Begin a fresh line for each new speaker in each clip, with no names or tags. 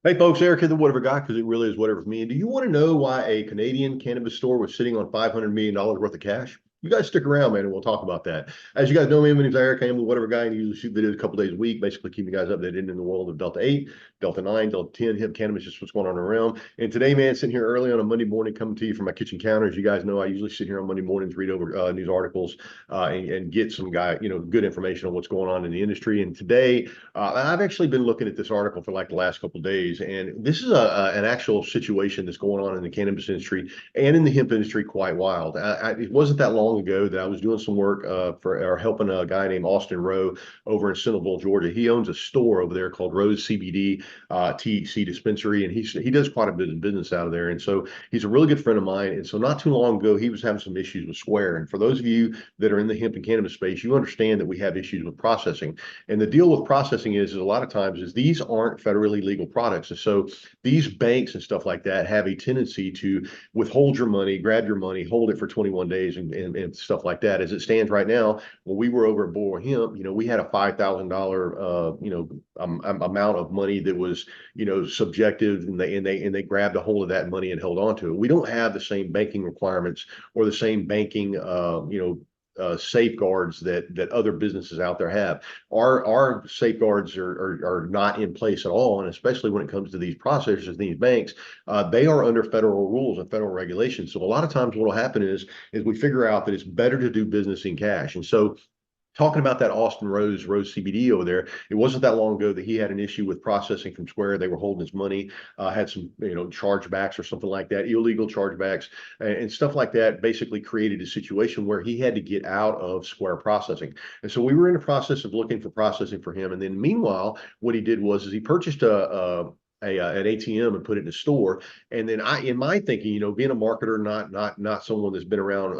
Hey folks, Eric here, the Whatever Guy, because it really is whatever for me. And do you want to know why a Canadian cannabis store was sitting on $500 million worth of cash? You guys stick around, man, and we'll talk about that. As you guys know me, my name's Eric. I am the Whatever Guy, and I usually shoot videos a couple days a week, basically keeping you guys updated in the world of Delta 8, Delta 9, Delta 10, hemp cannabis, just what's going on around. And today, man, sitting here early on a Monday morning, coming to you from my kitchen counter. As you guys know, I usually sit here on Monday mornings, read over news articles, and get some good information on what's going on in the industry. And today, I've actually been looking at this article for like the last couple of days, and this is an actual situation that's going on in the cannabis industry and in the hemp industry quite wild. It wasn't that long ago that I was doing some work for or helping a guy named Austin Rowe over in Centerville, Georgia. He owns a store over there called Rose CBD THC dispensary, and he does quite a bit of business out of there. And so he's a really good friend of mine. And so not too long ago, he was having some issues with Square. And for those of you that are in the hemp and cannabis space, you understand that we have issues with processing. And the deal with processing is a lot of times is these aren't federally legal products. And so these banks and stuff like that have a tendency to withhold your money, grab your money, hold it for 21 days and stuff like that. As it stands right now, when we were over at Boro Hemp, we had a $5,000 amount of money that was, subjective, and they grabbed a hold of that money and held on to it. We don't have the same banking requirements or the same banking safeguards that other businesses out there have. Our safeguards are not in place at all, and especially when it comes to these processors, these banks, they are under federal rules and federal regulations. So a lot of times, what will happen is we figure out that it's better to do business in cash, and so talking about that Austin Rose CBD over there, it wasn't that long ago that he had an issue with processing from Square. They were holding his money, had some chargebacks or something like that, illegal chargebacks and stuff like that. Basically created a situation where he had to get out of Square processing, and so we were in the process of looking for processing for him. And then meanwhile, what he did was he purchased an ATM and put it in a store. And then in my thinking, being a marketer, not someone that's been around,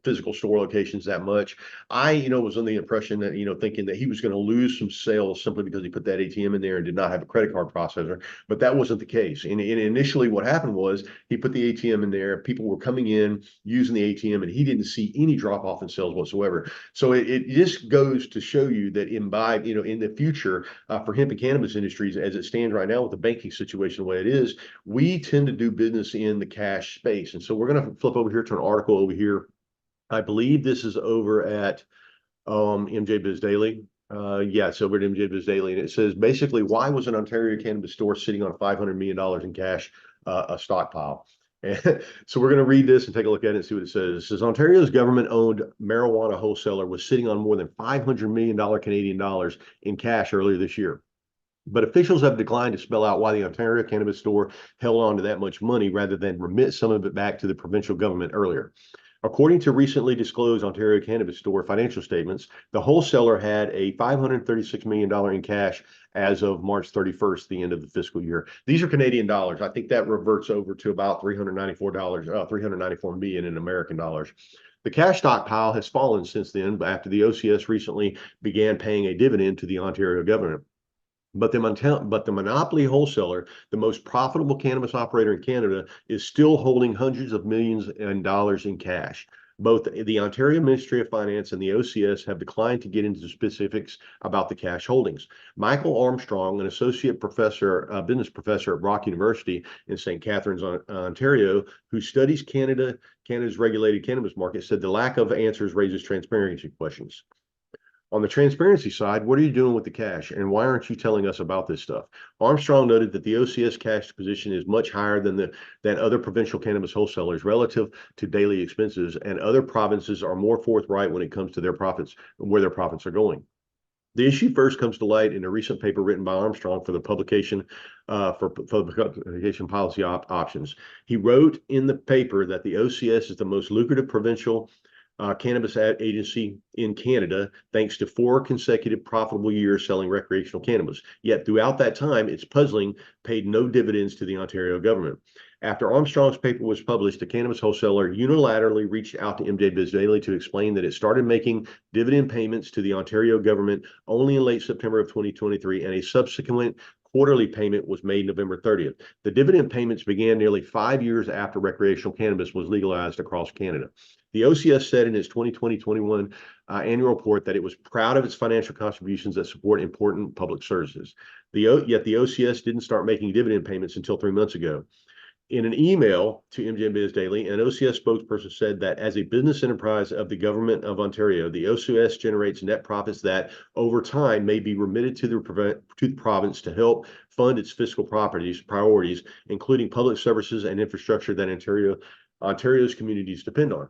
physical store locations that much, I was under the impression that, thinking that he was going to lose some sales simply because he put that ATM in there and did not have a credit card processor. But that wasn't the case. And initially what happened was he put the ATM in there, people were coming in using the ATM, and he didn't see any drop off in sales whatsoever. So it just goes to show you that in the future, for hemp and cannabis industries, as it stands right now with the banking situation the way it is, we tend to do business in the cash space. And so we're going to flip over here to an article over here. I believe this is over at MJ Biz Daily. Yeah, it's over at MJ Biz Daily, and it says basically, why was an Ontario cannabis store sitting on $500 million in cash, a stockpile? And so we're going to read this and take a look at it and see what it says. It says Ontario's government-owned marijuana wholesaler was sitting on more than $500 million Canadian dollars in cash earlier this year. But officials have declined to spell out why the Ontario cannabis store held on to that much money rather than remit some of it back to the provincial government earlier. According to recently disclosed Ontario Cannabis Store financial statements, the wholesaler had a $536 million in cash as of March 31st, the end of the fiscal year. These are Canadian dollars. I think that reverts over to about $394 million in American dollars. The cash stockpile has fallen since then after the OCS recently began paying a dividend to the Ontario government. But the monopoly wholesaler, the most profitable cannabis operator in Canada, is still holding hundreds of millions in dollars in cash. Both the Ontario Ministry of Finance and the OCS have declined to get into specifics about the cash holdings. Michael Armstrong, an associate professor, business professor at Brock University in St. Catharines, Ontario, who studies Canada's regulated cannabis market, said the lack of answers raises transparency questions. On the transparency side, what are you doing with the cash, and why aren't you telling us about this stuff? Armstrong noted that the OCS cash position is much higher than other provincial cannabis wholesalers relative to daily expenses, and other provinces are more forthright when it comes to their profits, where their profits are going. The issue first comes to light in a recent paper written by Armstrong for the publication publication policy options. He wrote in the paper that the OCS is the most lucrative provincial cannabis agency in Canada, thanks to 4 consecutive profitable years selling recreational cannabis. Yet throughout that time, its puzzling paid no dividends to the Ontario government. After Armstrong's paper was published, the cannabis wholesaler unilaterally reached out to MJ Biz Daily to explain that it started making dividend payments to the Ontario government only in late September of 2023, and a subsequent quarterly payment was made November 30th. The dividend payments began nearly 5 years after recreational cannabis was legalized across Canada. The OCS said in its 2020-21 annual report that it was proud of its financial contributions that support important public services. Yet the OCS didn't start making dividend payments until 3 months ago. In an email to MJ Biz Daily, an OCS spokesperson said that as a business enterprise of the government of Ontario, the OCS generates net profits that over time may be remitted to the province to help fund its fiscal priorities, including public services and infrastructure that Ontario's communities depend on.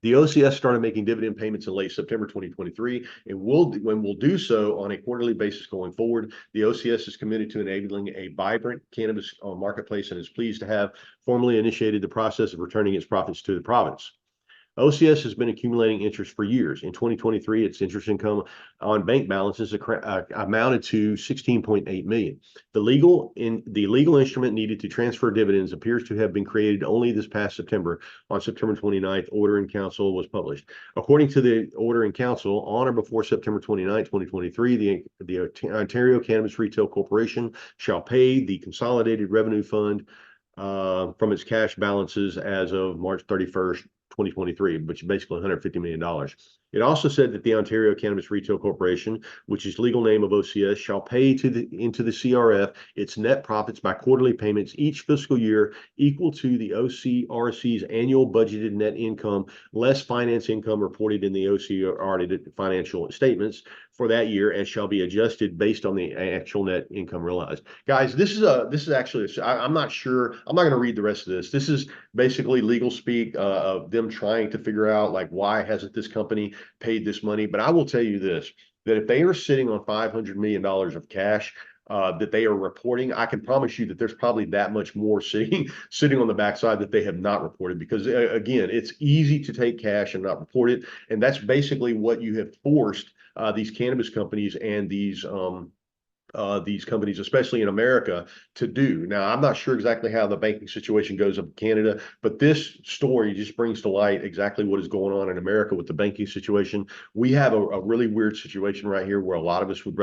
The OCS started making dividend payments in late September 2023, and we'll do so on a quarterly basis going forward. The OCS is committed to enabling a vibrant cannabis marketplace and is pleased to have formally initiated the process of returning its profits to the province. OCS has been accumulating interest for years. In 2023, its interest income on bank balances amounted to $16.8 million. The legal instrument needed to transfer dividends appears to have been created only this past September. On September 29th, Order in Council was published. According to the Order in Council, on or before September 29, 2023, the Ontario Cannabis Retail Corporation shall pay the Consolidated Revenue Fund from its cash balances as of March 31st, 2023, which is basically $150 million. It also said that the Ontario Cannabis Retail Corporation, which is legal name of OCS, shall pay into the CRF its net profits by quarterly payments each fiscal year equal to the OCRC's annual budgeted net income less finance income reported in the OCR audited financial statements for that year and shall be adjusted based on the actual net income realized. Guys, this is actually, I'm not sure, I'm not going to read the rest of this. This is basically legal speak of them trying to figure out, like, why hasn't this company paid this money? But I will tell you this, that if they are sitting on $500 million of cash that they are reporting, I can promise you that there's probably that much more sitting on the backside that they have not reported, because again, it's easy to take cash and not report it. And that's basically what you have forced these cannabis companies and these companies, especially in America, to do. Now, I'm not sure exactly how the banking situation goes up in Canada, but this story just brings to light exactly what is going on in America with the banking situation. We have a really weird situation right here where a lot of us would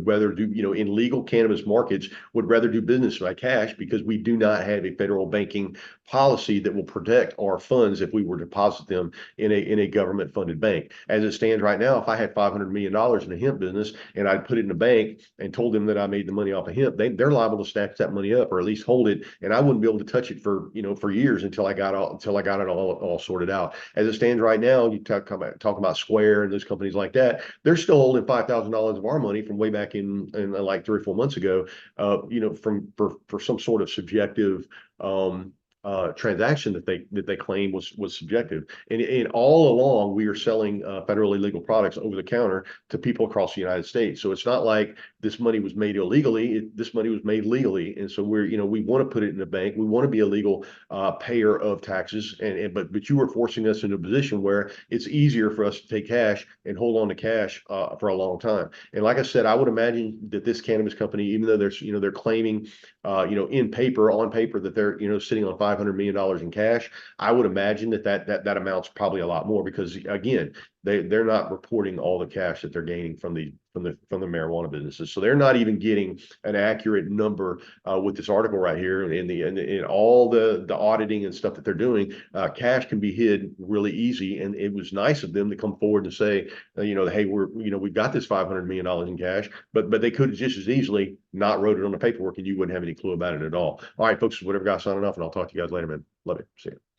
rather do, in legal cannabis markets, would rather do business by cash, because we do not have a federal banking policy that will protect our funds if we were to deposit them in a government funded bank. As it stands right now, if I had $500 million in a hemp business and I'd put it in a bank and told them that I made the money off of hemp, they're liable to snatch that money up or at least hold it, and I wouldn't be able to touch it for years until I got it all sorted out. As it stands right now, you talk about Square and those companies like that, they're still holding $5,000 of our money from way back in like 3 or 4 months ago, for some sort of subjective transaction that they claim was subjective. And all along, we are selling federally legal products over the counter to people across the United States. So it's not like this money was made illegally. This money was made legally. And so we want to put it in the bank. We want to be a legal payer of taxes. But you are forcing us into a position where it's easier for us to take cash and hold on to cash for a long time. And like I said, I would imagine that this cannabis company, even though they're claiming on paper that they're sitting on $500 million in cash, I would imagine that amounts probably a lot more, because again, they're not reporting all the cash that they're gaining from the marijuana businesses. So they're not even getting an accurate number with this article right here. And in all the auditing and stuff that they're doing, cash can be hid really easy. And it was nice of them to come forward and say, hey, we've got this $500 million in cash, but they could have just as easily not wrote it on the paperwork and you wouldn't have any clue about it at all. All right, folks, Whatever Guy signing off, and I'll talk to you guys later, man. Love it. See you.